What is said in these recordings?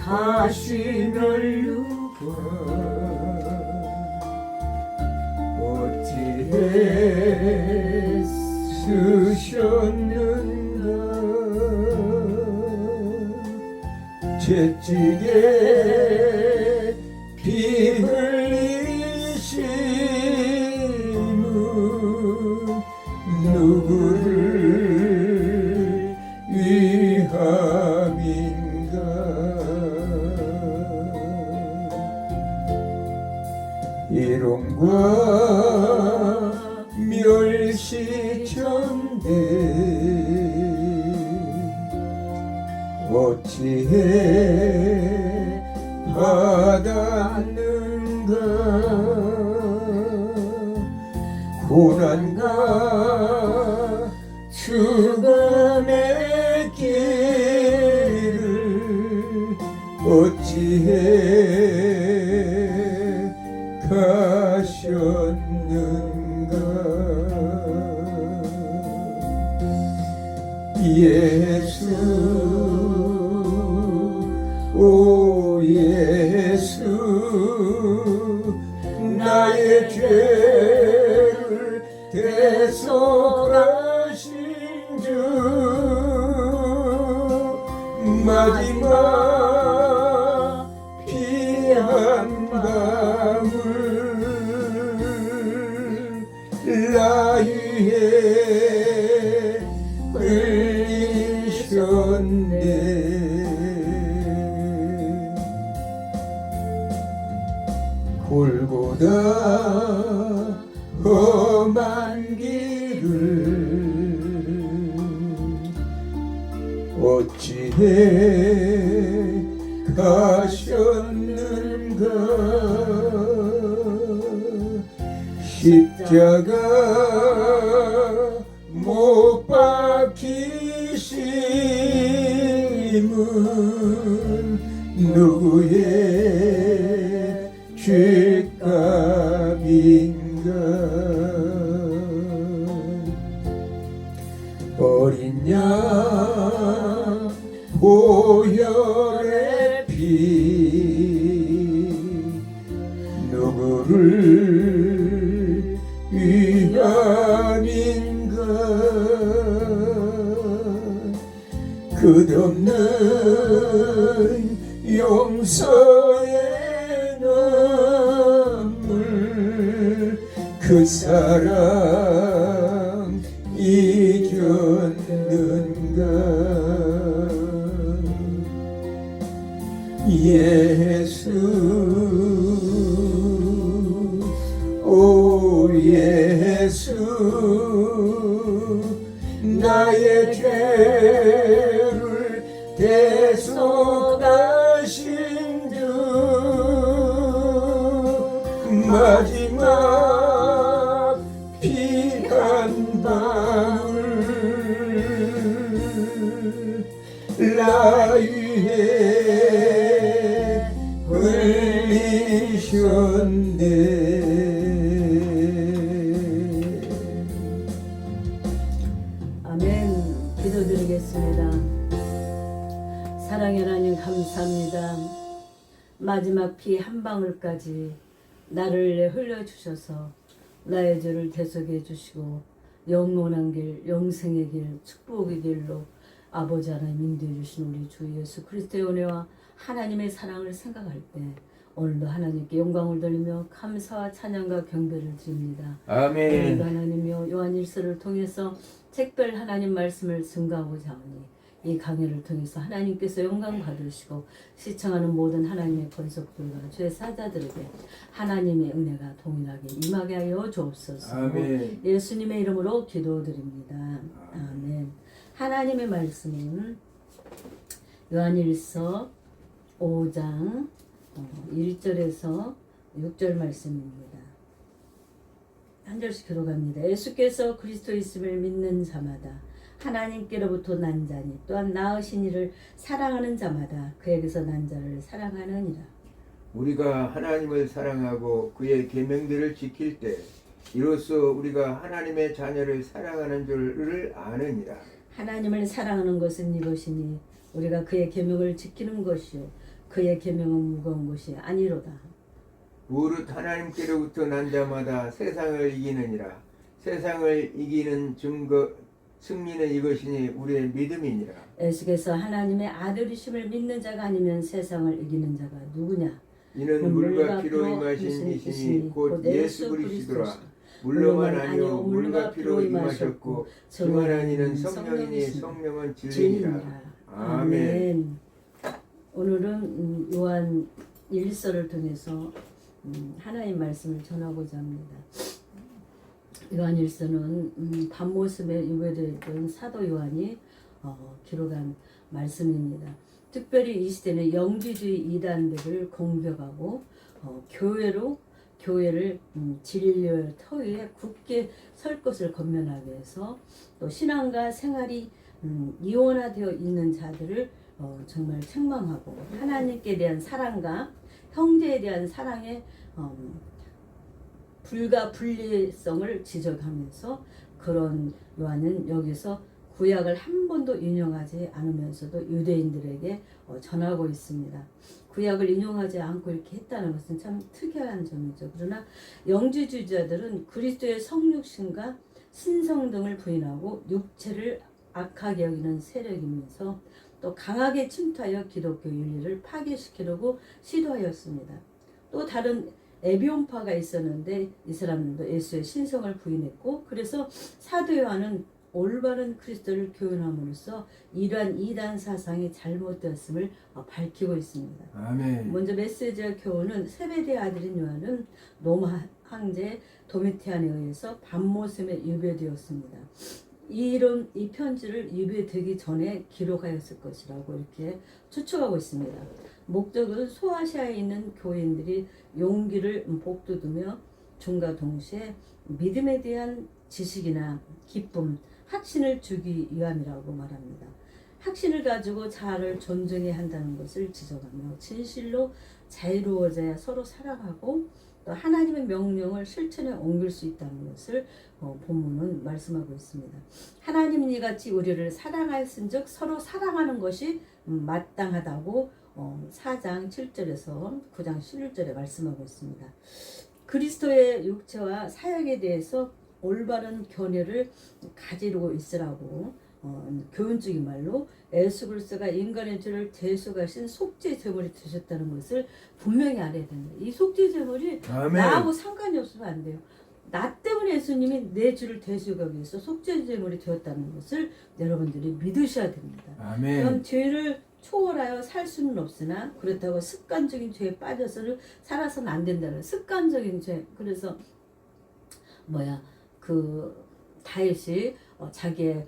하시면 누가 어찌해 쓰셨는가. 채찍에 피 흘리심은 누구를 위함인가. 일용과 멸시천대 어찌해 받았는가. 고난과 죽음의 길을 어찌해 가셨는가. 예수, 오 예수, 나의 죄를 대속하신 주. 마지막 피 한 방울 나 위해 흘리셨네. 골고다 험한 길을 어찌해 가셨는가. 십자가 못 박히심은 누구의 죄값인가. 어린 양 보혈의 피 누구를 위함인가. 끝없는 용서의 눈물 그 사랑 잊었는가. 예수, 오 예수, 나의 죄를 대속하신 주. 마지막 피 한 방울 나 위해 흘리셨네. 아멘. 기도드리겠습니다. 사랑의 하나님 감사합니다. 마지막 피 한 방울까지 나를 위해 흘려주셔서 나의 죄를 대속해 주시고 영원한 길, 영생의 길, 축복의 길로 아버지 하나님 인도해 주신 우리 주 예수 그리스도의 은혜와 하나님의 사랑을 생각할 때 오늘도 하나님께 영광을 돌리며 감사와 찬양과 경배를 드립니다. 아멘. 하나님이여, 요한일서를 통해서 특별 하나님 말씀을 증거하고자 하오니 이 강의를 통해서 하나님께서 영광 받으시고 시청하는 모든 하나님의 권속들과 죄 사자들에게 하나님의 은혜가 동일하게 임하게 하여 주옵소서. 아멘. 예수님의 이름으로 기도드립니다. 아멘. 하나님의 말씀은 요한일서 5장 1절에서 6절 말씀입니다. 한 절씩 들어갑니다. 예수께서 그리스도 있음을 믿는 자마다 하나님께로부터 난 자니 또한 낳으신 이를 사랑하는 자마다 그에게서 난 자를 사랑하느니라. 우리가 하나님을 사랑하고 그의 계명들을 지킬 때 이로써 우리가 하나님의 자녀를 사랑하는 줄을 아느니라. 하나님을 사랑하는 것은 이것이니 우리가 그의 계명을 지키는 것이요 그의 계명은 무거운 것이 아니로다. 무릇 하나님께로부터 난 자마다 세상을 이기느니라. 세상을 이기는 증거 승리는 이것이니 우리의 믿음이니라. 에스겔서 하나님의 아들이심을 믿는 자가 아니면 세상을 이기는 자가 누구냐? 이는 물과 피로 임하신 이시니 곧 예수 그리스도라. 물로만 아니요 물과 피로 임하셨고 증언한 이는 성령이니 성령은 진리니라. 아멘. 오늘은 요한 1서를 통해서 하나님 말씀을 전하고자 합니다. 요한 1서는 밤모습에 유배되었던 사도 요한이 기록한 말씀입니다. 특별히 이 시대는 영지주의 이단들을 공격하고 교회를 진리의 터 위에 굳게 설 것을 권면하기 위해서 또 신앙과 생활이 이원화되어 있는 자들을 정말 책망하고 하나님께 대한 사랑과 형제에 대한 사랑의 불가분리성을 지적하면서 그런 요한은 여기서 구약을 한 번도 인용하지 않으면서도 유대인들에게 전하고 있습니다. 구약을 인용하지 않고 이렇게 했다는 것은 참 특이한 점이죠. 그러나 영지주의자들은 그리스도의 성육신과 신성 등을 부인하고 육체를 악하게 여기는 세력이면서 또 강하게 침투하여 기독교 윤리를 파괴시키려고 시도하였습니다. 또 다른 에비온파가 있었는데 이 사람들도 예수의 신성을 부인했고 그래서 사도 요한은 올바른 그리스도를 교훈함으로써 이러한 이단 사상이 잘못되었음을 밝히고 있습니다. 아멘. 먼저 메시지와 교훈은 세베대의 아들인 요한은 로마 황제 도미티안에 의해서 밤모섬에 유배되었습니다. 이 편지를 유배되기 전에 기록하였을 것이라고 이렇게 추측하고 있습니다. 목적은 소아시아에 있는 교인들이 용기를 복돋우며 줌과 동시에 믿음에 대한 지식이나 기쁨, 확신을 주기 위함이라고 말합니다. 확신을 가지고 자아를 존중해야 한다는 것을 지적하며 진실로 자유로워져야 서로 사랑하고 또 하나님의 명령을 실천에 옮길 수 있다는 것을 본문은 말씀하고 있습니다. 하나님은 이같이 우리를 사랑하였은즉 서로 사랑하는 것이 마땅하다고 4장 7절에서 9장 11절에 말씀하고 있습니다. 그리스도의 육체와 사역에 대해서 올바른 견해를 가지고 있으라고 교훈적인 말로 예수 그리스도가 인간의 죄를 대속하신 속죄 제물이 되셨다는 것을 분명히 알아야 됩니다. 이 속죄 제물이 나하고 상관이 없으면 안 돼요. 나 때문에 예수님이 내 죄를 대속하기 위해서 속죄 제물이 되었다는 것을 여러분들이 믿으셔야 됩니다. 아멘. 그럼 죄를 초월하여 살 수는 없으나 그렇다고 습관적인 죄에 빠져서는 살아서는 안 된다는 습관적인 죄. 그래서 다윗이 자기의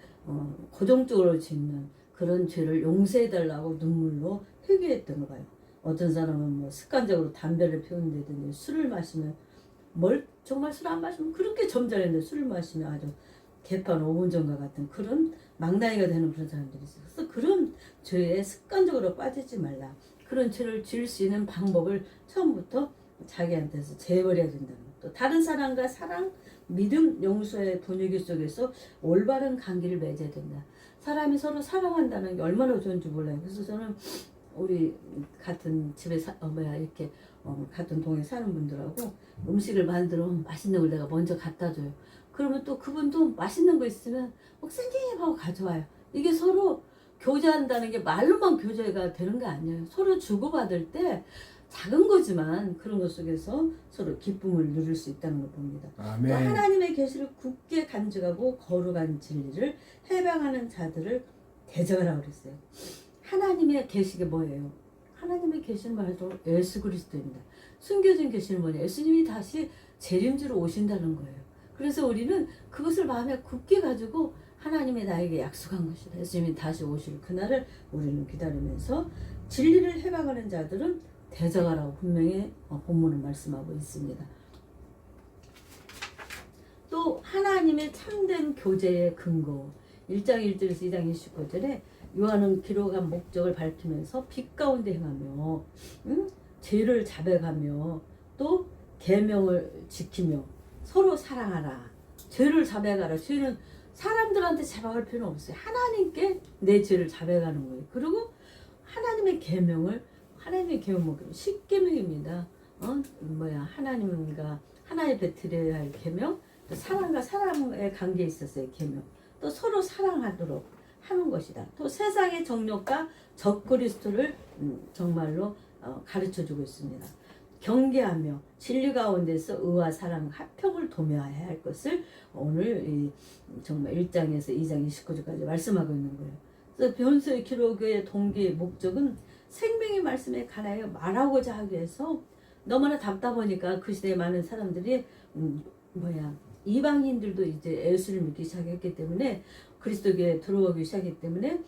고정적으로 짓는 그런 죄를 용서해달라고 눈물로 회개했던 거예요. 어떤 사람은 습관적으로 담배를 피운다든지 술을 마시면 정말 술 안 마시면 그렇게 점잖은데 술을 마시면 아주 개판 5분 전과 같은 그런 망나니가 되는 그런 사람들이 있어요. 그래서 그런 죄에 습관적으로 빠지지 말라. 그런 죄를 지을 수 있는 방법을 처음부터 자기한테서 재버려야 된다는 것. 또 다른 사람과 사랑, 믿음, 용서의 분위기 속에서 올바른 관계를 맺어야 된다. 사람이 서로 사랑한다는 게 얼마나 좋은지 몰라요. 그래서 저는 우리 같은 집에 이렇게 같은 동에 사는 분들하고 음식을 만들면 맛있는 걸 내가 먼저 갖다 줘요. 그러면 또 그분도 맛있는 거 있으면 목사님 하고 가져와요. 이게 서로 교제한다는 게 말로만 교제가 되는 게 아니에요. 서로 주고받을 때 작은 거지만 그런 것 속에서 서로 기쁨을 누릴 수 있다는 걸 봅니다. 아멘. 또 하나님의 계시를 굳게 간직하고 거룩한 진리를 해방하는 자들을 대적하라고 그랬어요. 하나님의 계시가 뭐예요? 하나님의 계시는 말도 예수 그리스도입니다. 숨겨진 계시는 뭐냐? 예수님이 다시 재림주로 오신다는 거예요. 그래서 우리는 그것을 마음에 굳게 가지고 하나님이 나에게 약속한 것이다. 예수님이 다시 오실 그날을 우리는 기다리면서 진리를 해방하는 자들은 대적하라고 분명히 본문은 말씀하고 있습니다. 또 하나님의 참된 교제의 근거 1장 1절에서 2장 29절에 요한은 기록한 목적을 밝히면서 빛 가운데 행하며 죄를 자백하며 또 계명을 지키며 서로 사랑하라. 죄를 자백하라. 죄는 사람들한테 자백할 필요는 없어요. 하나님께 내 죄를 자백하는 거예요. 그리고 하나님의 계명을 하나님의 계명 먹으면 10계명입니다. 하나님과 하나님 베풀어야 할 계명, 또 사랑과 사랑의 관계에 있어서의 계명, 또 서로 사랑하도록 하는 것이다. 또 세상의 정욕과 적그리스도를 정말로 가르쳐주고 있습니다. 경계하며 진리 가운데서 의와 사랑 화평을 도모해야 할 것을 오늘 정말 1장에서 2장 29절까지 말씀하고 있는 거예요. 그래서 변소의 기록의 동기의 목적은 생명의 말씀에 관하여 말하고자 하기 위해서 너무나 답답하니까 그 시대에 많은 사람들이 이방인들도 이제 예수를 믿기 시작했기 때문에 그리스도교에 들어오기 시작했기 때문에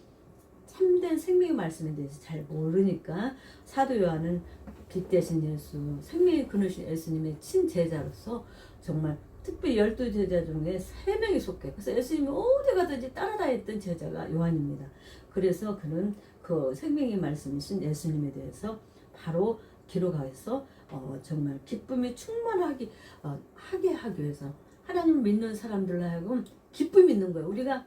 참된 생명의 말씀에 대해서 잘 모르니까 사도 요한은 빛 대신 예수, 생명의 근원이신 예수님의 친제자로서 정말 특별히 12제자 중에 3명이 속해. 그래서 예수님이 어디 가든지 따라다녔던 제자가 요한입니다. 그래서 그는 그 생명의 말씀이신 예수님에 대해서 바로 기록해서 정말 기쁨이 충만하게 하게 하기 위해서 하나님을 믿는 사람들로 하여금 기쁨이 있는 거예요. 우리가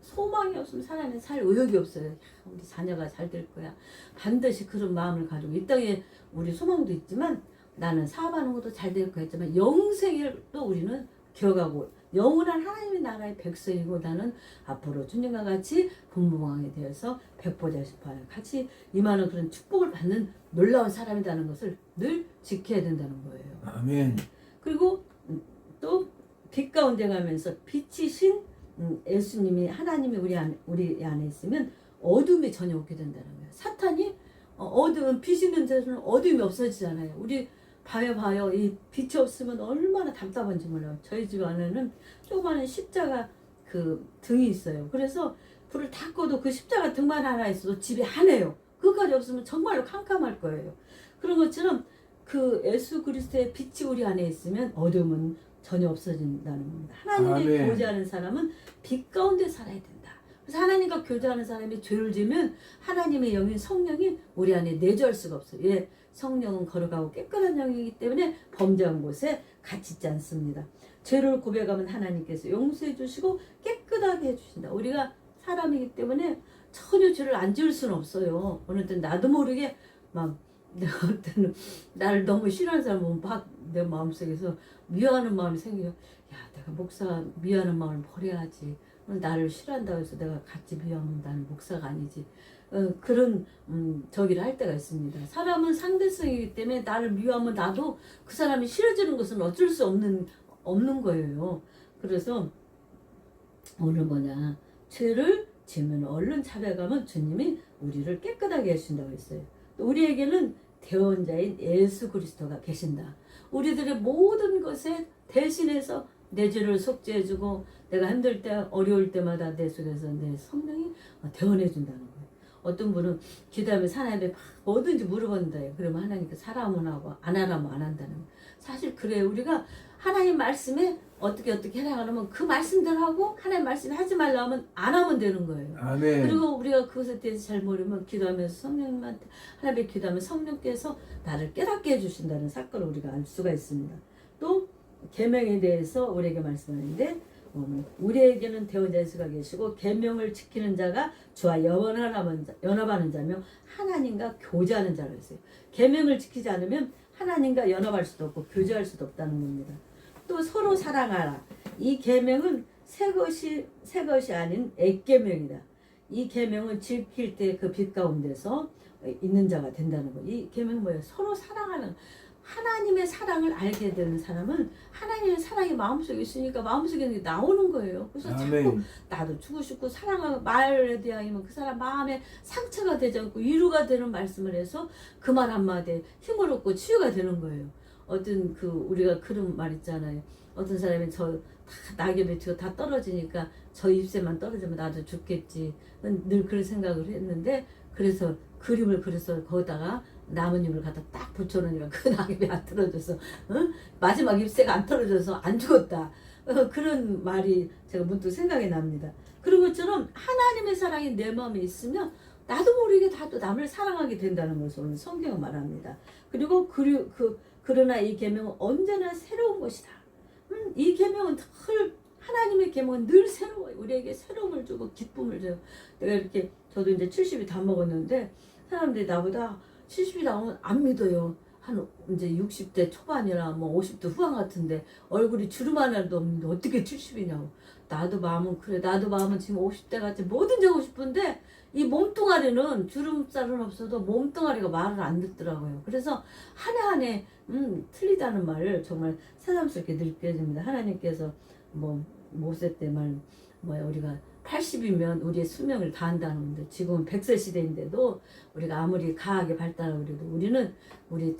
소망이 없으면 사람이 살 의욕이 없어요. 우리 자녀가 잘 될 거야. 반드시 그런 마음을 가지고 이 땅에 우리 소망도 있지만 나는 사업하는 것도 잘 될 거야 했지만 영생을 또 우리는 기억하고 영원한 하나님의 나라의 백성이고 나는 앞으로 주님과 같이 분부왕에 대해서 백보자식파에 같이 임하는 그런 축복을 받는 놀라운 사람이라는 것을 늘 지켜야 된다는 거예요. 아멘. 그리고 또 빛 가운데 가면서 빛이신 예수님이 하나님이 우리 안에 있으면 어둠이 전혀 없게 된다는 거예요. 사탄이 어두운 빛이 있는 데서는 어둠이 없어지잖아요. 우리 봐요. 이 빛이 없으면 얼마나 답답한지 몰라요. 저희 집 안에는 조그마한 십자가 그 등이 있어요. 그래서 불을 다 꺼도 그 십자가 등만 하나 있어도 집이 환해요. 그것까지 없으면 정말로 캄캄할 거예요. 그런 것처럼 그 예수 그리스도의 빛이 우리 안에 있으면 어둠은 전혀 없어진다는 겁니다. 하나님의 아멘. 교제하는 사람은 빛 가운데 살아야 된다. 그래서 하나님과 교제하는 사람이 죄를 지면 하나님의 영인 성령이 우리 안에 내주할 수가 없어요. 왜? 성령은 거룩하고 깨끗한 영이기 때문에 범죄한 곳에 같이 있지 않습니다. 죄를 고백하면 하나님께서 용서해 주시고 깨끗하게 해주신다. 우리가 사람이기 때문에 전혀 죄를 안 지을 수는 없어요. 어느 때 나도 모르게 막 어떤 나를 너무 싫어하는 사람 보면 막 내 마음속에서 미워하는 마음이 생겨요. 야, 내가 목사 미워하는 마음을 버려야지. 나를 싫어한다고 해서 내가 같이 미워하면 나는 목사가 아니지. 그런 저기를 할 때가 있습니다. 사람은 상대성이기 때문에 나를 미워하면 나도 그 사람이 싫어지는 것은 어쩔 수 없는 거예요. 그래서 오늘 죄를 지으면 얼른 자백하면 주님이 우리를 깨끗하게 해주신다고 했어요. 또 우리에게는 대원자인 예수 그리스도가 계신다. 우리들의 모든 것에 대신해서 내 죄를 속죄해주고 내가 힘들 때 어려울 때마다 내 속에서 내 성령이 대원해준다는 거예요. 어떤 분은 기도하면서 하나님께 뭐든지 물어본다요. 그러면 하나님께 사람은 하고 안 하라면 안 한다는 거예요. 사실 그래요. 우리가 하나님 말씀에 어떻게 해라 그러면 그 말씀대로 하고 하나님 말씀에 하지 말라 하면 안 하면 되는 거예요. 아멘. 그리고 우리가 그것에 대해서 잘 모르면 기도하면서 성령님한테 하나님께 기도하면 성령께서 나를 깨닫게 해주신다는 사건을 우리가 알 수가 있습니다. 또 계명에 대해서 우리에게 말씀하는데 우리에게는 대원자 예수가 계시고 계명을 지키는 자가 주와 연합하는 자며 하나님과 교제하는 자로 했어요. 계명을 지키지 않으면 하나님과 연합할 수도 없고 교제할 수도 없다는 겁니다. 또 서로 사랑하라. 이 계명은 새 것이 아닌 액계명이다. 이 계명은 지킬 때 그 빛 가운데서 있는 자가 된다는 거. 이 계명은 뭐예요? 서로 사랑하는. 하나님의 사랑을 알게 되는 사람은 하나님의 사랑이 마음속에 있으니까 마음속에 있는 게 나오는 거예요. 그래서 아멘. 자꾸 나도 주고 싶고 사랑하고 말에 대하면 그 사람 마음에 상처가 되지 않고 위로가 되는 말씀을 해서 그 말 한마디에 힘을 얻고 치유가 되는 거예요. 어떤 우리가 그런 말 있잖아요. 어떤 사람이 다 낙엽이 다 떨어지니까 저 잎새만 떨어지면 나도 죽겠지. 늘 그런 생각을 했는데 그래서 그림을 그려서 거기다가 나뭇잎을 갖다 딱 붙여놓으니까 그 낙엽이 안 떨어져서 마지막 잎새가 안 떨어져서 안 죽었다. 그런 말이 제가 문득 생각이 납니다. 그런 것처럼 하나님의 사랑이 내 마음에 있으면 나도 모르게 나도 남을 사랑하게 된다는 것을 오늘 성경은 말합니다. 그리고 그러나 이 계명은 언제나 새로운 것이다. 이 계명은 하나님의 계명은 늘 새로워요. 우리에게 새로움을 주고 기쁨을 줘요. 내가 이렇게 저도 이제 70이 다 먹었는데 사람들이 나보다 70이 나오면 안 믿어요. 한 이제 60대 초반이나 뭐 50대 후반 같은데 얼굴이 주름 하나도 없는데 어떻게 70이냐고. 나도 마음은 그래. 나도 마음은 지금 50대 같이 뭐든지 하고 싶은데 이 몸뚱아리는 주름살은 없어도 몸뚱아리가 말을 안 듣더라고요. 그래서 한 해 한 해 틀리다는 말을 정말 새삼스럽게 느껴집니다. 하나님께서 뭐 모세 때 말 뭐야 우리가 80이면 우리의 수명을 다한다는 건데 지금은 100세 시대인데도 우리가 아무리 가하게 발달하고 그래도 우리는 우리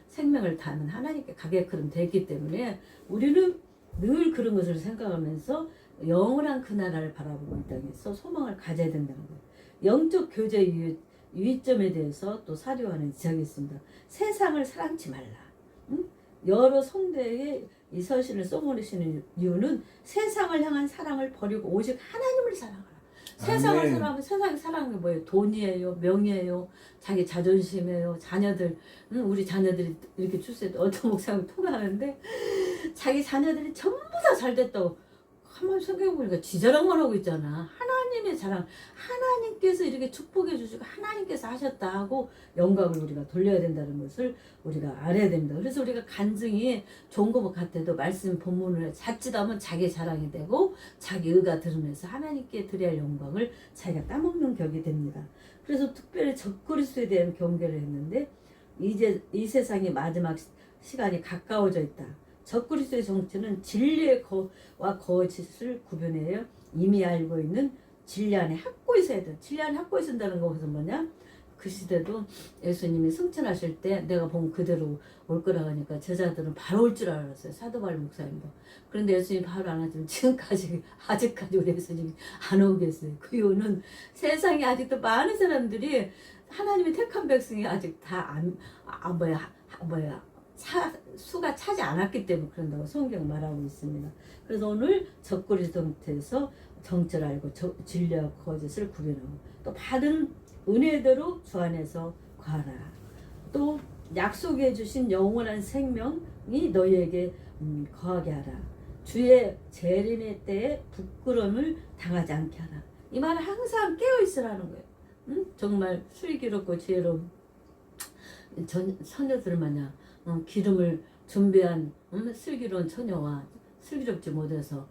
생명을 다하는 하나님께 가게끔 되기 때문에 우리는 늘 그런 것을 생각하면서 영원한 그 나라를 바라보고 이 땅에서 소망을 가져야 된다는 거예요. 영적 교제 유의점에 대해서 또 사료하는 지적이 있습니다. 세상을 사랑치 말라. 응? 여러 성대에 이 서신을 써보내시는 이유는 세상을 향한 사랑을 버리고 오직 하나님을 사랑하라. 세상을 아멘. 사랑하면 세상의 사랑이 뭐예요? 돈이에요, 명예예요, 자기 자존심이에요, 자녀들. 우리 자녀들이 이렇게 출세도 어떤 목사님 통화하는데 자기 자녀들이 전부 다 잘 됐다고. 한번 생각해보니까 지 자랑만 하고 있잖아. 하나님의 자랑, 하나님께서 이렇게 축복해 주시고 하나님께서 하셨다 하고 영광을 우리가 돌려야 된다는 것을 우리가 알아야 됩니다. 그래서 우리가 간증이 좋은 것 같아도 말씀 본문을 자칫하면 자기 자랑이 되고 자기 의가 드러내서 하나님께 드려야 할 영광을 자기가 따먹는 격이 됩니다. 그래서 특별히 적그리스도에 대한 경계를 했는데 이제 이 세상이 마지막 시간이 가까워져 있다. 적그리스도의 정체는 진리와 거짓을 구분해요. 이미 알고 있는 진리 안에 확고 있어야 돼. 진리 안에 확고 있는다는 것은 뭐냐? 그 시대도 예수님이 승천하실 때 내가 본 그대로 올 거라고 하니까 제자들은 바로 올 줄 알았어요. 사도 바울 목사님도. 그런데 예수님이 바로 안 왔지만 아직까지 우리 예수님이 안 오고 계세요. 그 이유는 세상에 아직도 많은 사람들이 하나님의 택한 백성이 아직 다 수가 차지 않았기 때문에 그런다고 성경 말하고 있습니다. 그래서 오늘 적그리스도 상태에서 정체를 알고 진리와 거짓을 구별하고 또 받은 은혜대로 주 안에서 거하라. 또 약속해 주신 영원한 생명이 너희에게 거하게 하라. 주의 재림의 때에 부끄러움을 당하지 않게 하라. 이 말은 항상 깨어 있으라는 거예요. 정말 슬기롭고 지혜로운 처녀들 마냥 기름을 준비한 슬기로운 처녀와 슬기롭지 못해서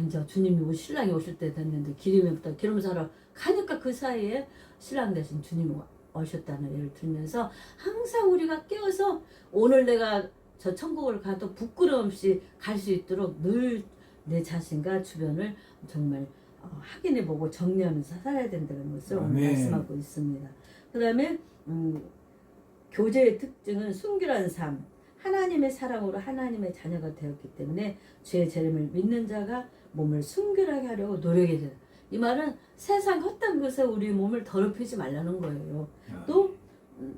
이제 주님이 신랑이 오실 때 됐는데 기름에부터 기름 사러 가니까 그 사이에 신랑 대신 주님이 오셨다는 예를 들면서 항상 우리가 깨어서 오늘 내가 저 천국을 가도 부끄러움 없이 갈 수 있도록 늘 내 자신과 주변을 정말 확인해보고 정리하면서 살아야 된다는 것을 오늘 말씀하고 있습니다. 그 다음에 교제의 특징은 순결한 삶, 하나님의 사랑으로 하나님의 자녀가 되었기 때문에 주의 재림을 믿는 자가 몸을 순결하게 하려고 노력해야 된다. 이 말은 세상 헛된 것에 우리 몸을 더럽히지 말라는 거예요. 또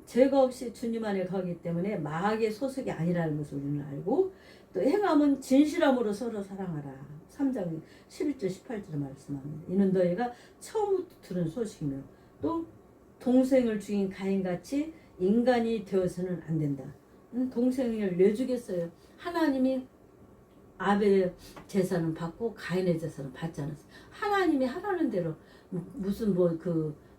죄가 없이 주님 안에 가기 때문에 마귀의 소속이 아니라는 것을 우리는 알고 또 행함은 진실함으로 서로 사랑하라. 3장 11절 18절에 말씀합니다. 이는 너희가 처음부터 들은 소식이며 또 동생을 죽인 가인같이 인간이 되어서는 안 된다. 동생을 내주겠어요. 하나님이 아벨의 제사는 받고 가인의 제사는 받지 않았어요. 하나님이 하라는 대로 무슨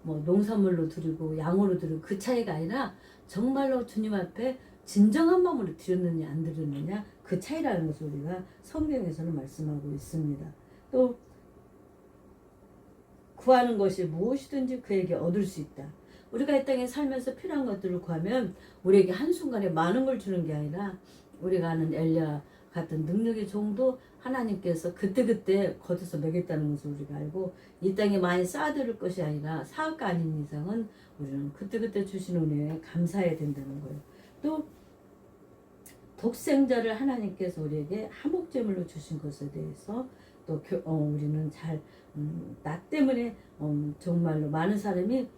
농산물로 드리고 양으로 드리고 그 차이가 아니라 정말로 주님 앞에 진정한 마음으로 드렸느냐 안 드렸느냐 그 차이라는 것을 우리가 성경에서는 말씀하고 있습니다. 또 구하는 것이 무엇이든지 그에게 얻을 수 있다. 우리가 이 땅에 살면서 필요한 것들을 구하면 우리에게 한순간에 많은 걸 주는 게 아니라 우리가 아는 엘리야 같은 능력의 종도 하나님께서 그때그때 거둬서 먹였다는 것을 우리가 알고 이 땅에 많이 쌓아둘 것이 아니라 사업가 아닌 이상은 우리는 그때그때 주시는 은혜에 감사해야 된다는 거예요. 또 독생자를 하나님께서 우리에게 화목제물로 주신 것에 대해서 또 우리는 나 때문에 정말로 많은 사람이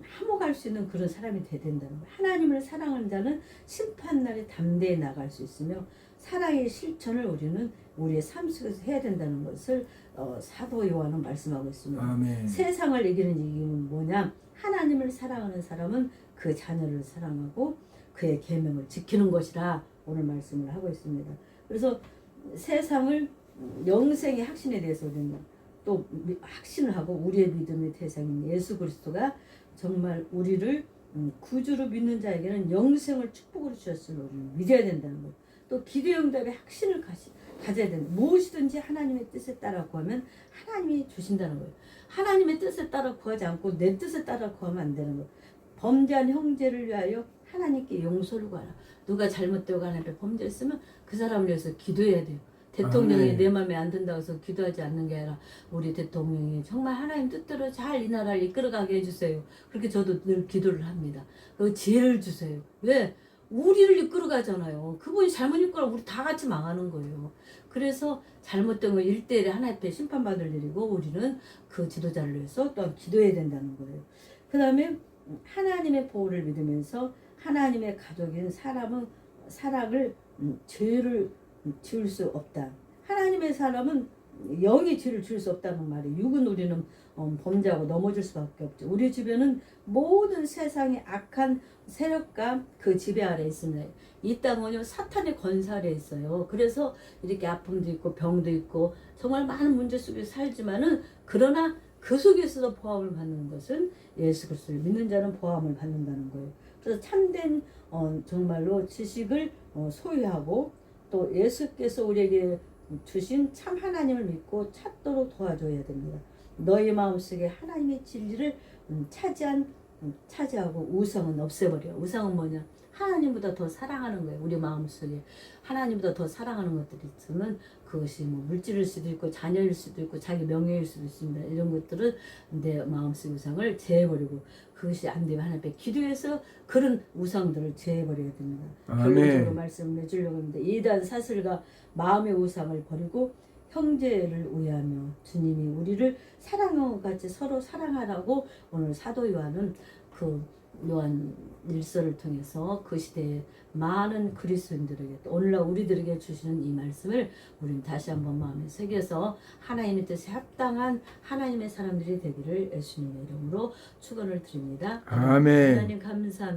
화목할 수 있는 그런 사람이 돼야 된다는 거예요. 하나님을 사랑하는 자는 심판날에 담대히 나갈 수 있으며 사랑의 실천을 우리는 우리의 삶 속에서 해야 된다는 것을 사도 요한은 말씀하고 있습니다. 아멘. 세상을 이기는 이유는 뭐냐? 하나님을 사랑하는 사람은 그 자녀를 사랑하고 그의 계명을 지키는 것이라 오늘 말씀을 하고 있습니다. 그래서 세상을 영생의 확신에 대해서 우리는 또 확신을 하고 우리의 믿음의 대상인 예수 그리스도가 정말 우리를 구주로 믿는 자에게는 영생을 축복으로 주셨을 우리를 믿어야 된다는 거예요. 또 기도의 응답에 확신을 가져야 된다. 무엇이든지 하나님의 뜻에 따라 구하면 하나님이 주신다는 거예요. 하나님의 뜻에 따라 구하지 않고 내 뜻에 따라 구하면 안 되는 거예요. 범죄한 형제를 위하여 하나님께 용서를 구하라. 누가 잘못되고 하나님 앞에 범죄했으면 그 사람을 위해서 기도해야 돼요. 대통령이 내 마음에 안 든다고 해서 기도하지 않는 게 아니라 우리 대통령이 정말 하나님 뜻대로 잘 이 나라를 이끌어가게 해주세요. 그렇게 저도 늘 기도를 합니다. 그 지혜를 주세요. 왜? 우리를 이끌어가잖아요. 그분이 잘못 이끌어 우리 다 같이 망하는 거예요. 그래서 잘못된 거 1대1에 하나님 앞에 심판받을 일이고 우리는 그 지도자를 위해서 또한 기도해야 된다는 거예요. 그 다음에 하나님의 보호를 믿으면서 하나님의 가족인 사람을 죄를 지을 수 없다. 하나님의 사람은 영이 죄를 지을 수 없다는 말이에요. 육은 우리는 범죄하고 넘어질 수밖에 없죠. 우리 주변은 모든 세상의 악한 세력과 그 지배 아래 있습니다. 이 땅은요 사탄의 권세 아래 있어요. 그래서 이렇게 아픔도 있고 병도 있고 정말 많은 문제 속에 살지만은 그러나 그 속에서도 보함을 받는 것은 예수 그리스도를 믿는 자는 보함을 받는다는 거예요. 그래서 참된 정말로 지식을 소유하고 또 예수께서 우리에게 주신 참 하나님을 믿고 찾도록 도와줘야 됩니다. 너희 마음속에 하나님의 진리를 차지하고 우상은 없애버려. 우상은 뭐냐? 하나님보다 더 사랑하는 거예요. 우리 마음속에 하나님보다 더 사랑하는 것들이 있으면 그것이 뭐 물질일 수도 있고 자녀일 수도 있고 자기 명예일 수도 있습니다. 이런 것들은 내 마음속 우상을 제해버리고 그것이 안 되면 하나님 앞에 기도해서 그런 우상들을 제해버려야 됩니다. 결론적으로 말씀을 해주려고 합니다. 이단 사슬과 마음의 우상을 버리고 형제를 우애하며 주님이 우리를 사랑과 같이 서로 사랑하라고 오늘 사도 요한은 그 요한 일서를 통해서 그 시대에 많은 그리스도인들에게 또 오늘날 우리들에게 주시는 이 말씀을 우리는 다시 한번 마음에 새겨서 하나님의 뜻에 합당한 하나님의 사람들이 되기를 예수님의 이름으로 축원을 드립니다. 아멘. 하나님 감사합니다.